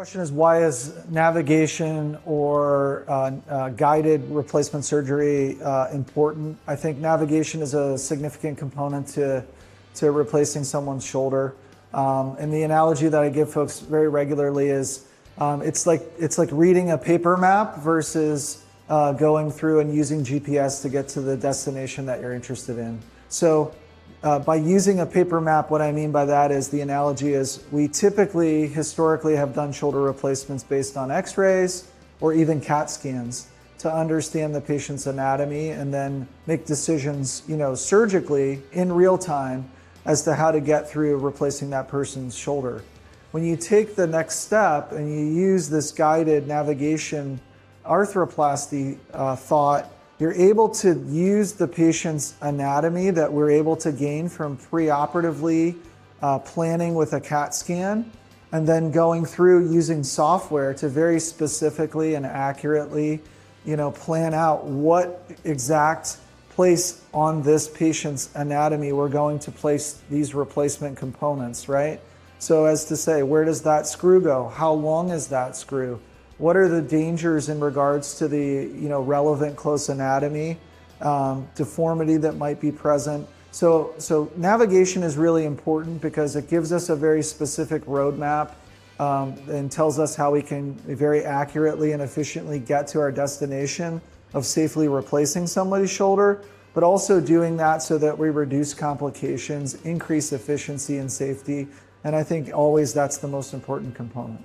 Question is, why is navigation or guided replacement surgery important? I think navigation is a significant component to replacing someone's shoulder. And the analogy that I give folks very regularly is it's like reading a paper map versus going through and using GPS to get to the destination that you're interested in. So by using a paper map, what I mean by that is the analogy is we typically, historically, have done shoulder replacements based on x-rays or even CAT scans to understand the patient's anatomy and then make decisions, surgically in real time as to how to get through replacing that person's shoulder. When you take the next step and you use this guided navigation arthroplasty thought, you're able to use the patient's anatomy that we're able to gain from pre-operatively planning with a CAT scan, and then going through using software to very specifically and accurately, plan out what exact place on this patient's anatomy we're going to place these replacement components, right? So as to say, where does that screw go? How long is that screw? What are the dangers in regards to the relevant close anatomy, deformity that might be present? So navigation is really important because it gives us a very specific roadmap and tells us how we can very accurately and efficiently get to our destination of safely replacing somebody's shoulder, but also doing that so that we reduce complications, increase efficiency and safety. And I think always that's the most important component.